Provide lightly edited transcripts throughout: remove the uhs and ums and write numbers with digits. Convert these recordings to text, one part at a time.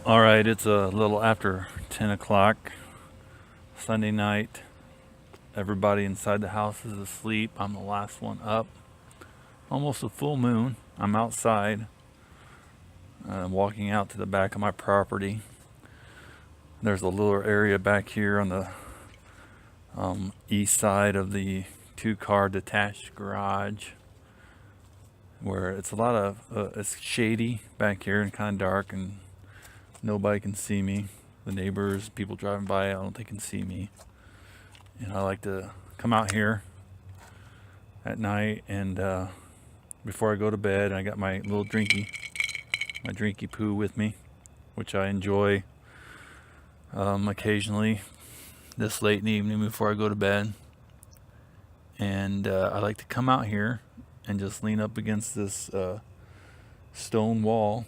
All right, it's a little after 10 o'clock Sunday night. Everybody inside the house is asleep. I'm the last one up. Almost a full moon. I'm outside, walking out to the back of my property. There's a little area back here on the east side of the two-car detached garage where it's a lot of, it's shady back here and kind of dark, and nobody can see me. The neighbors, people driving by, I don't think can see me. And I like to come out here at night and before I go to bed, I got my little my drinky poo with me, which I enjoy occasionally this late in the evening before I go to bed. And I like to come out here and just lean up against this stone wall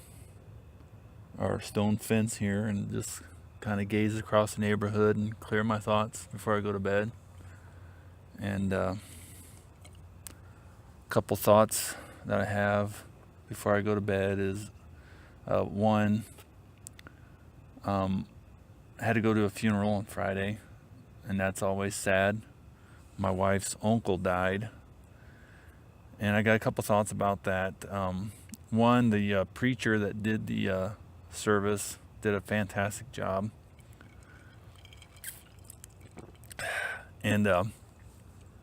or stone fence here and just kind of gaze across the neighborhood and clear my thoughts before I go to bed. And a couple thoughts that I have before I go to bed is one, I had to go to a funeral on Friday, and that's always sad. My wife's uncle died, and I got a couple thoughts about that. One, the preacher that did the service did a fantastic job, and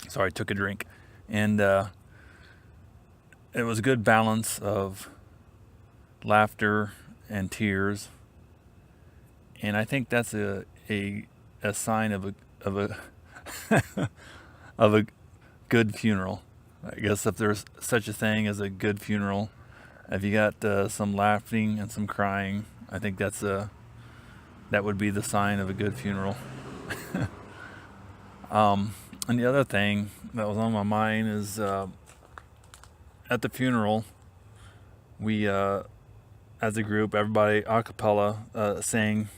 sorry, I took a drink, and it was a good balance of laughter and tears, and I think that's a sign of a of a good funeral. I guess if there's such a thing as a good funeral, if you got some laughing and some crying, I think that would be the sign of a good funeral. And the other thing that was on my mind is at the funeral, we as a group, everybody a cappella sang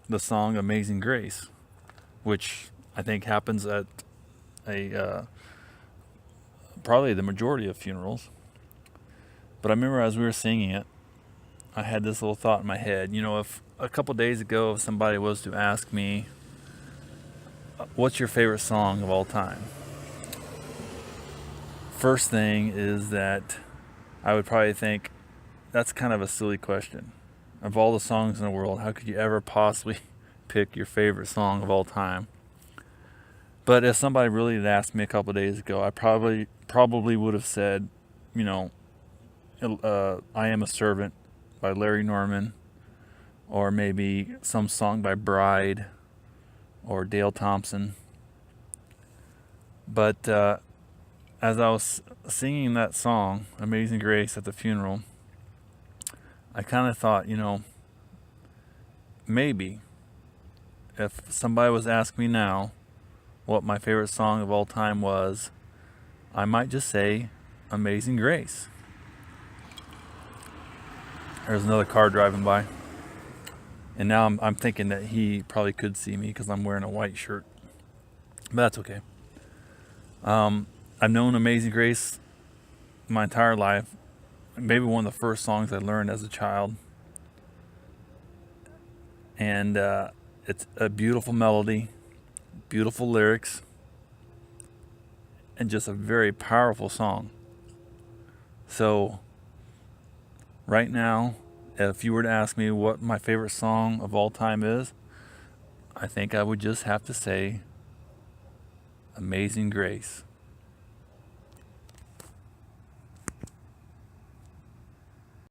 the song "Amazing Grace," which I think happens at a probably the majority of funerals. But I remember as we were singing it, I had this little thought in my head. You know, if a couple days ago, if somebody was to ask me, what's your favorite song of all time? First thing is that I would probably think, that's kind of a silly question. Of all the songs in the world, how could you ever possibly pick your favorite song of all time? But if somebody really had asked me a couple days ago, I probably would have said, you know, "I Am a Servant" by Larry Norman, or maybe some song by Bride or Dale Thompson. But as I was singing that song, "Amazing Grace," at the funeral, I kind of thought, you know, maybe if somebody was asking me now what my favorite song of all time was, I might just say "Amazing Grace." There's another car driving by, and now I'm thinking that he probably could see me because I'm wearing a white shirt, but that's okay. I've known "Amazing Grace" my entire life. Maybe one of the first songs I learned as a child, and it's a beautiful melody, beautiful lyrics, and just a very powerful song. So right now, if you were to ask me what my favorite song of all time is, I think I would just have to say "Amazing Grace."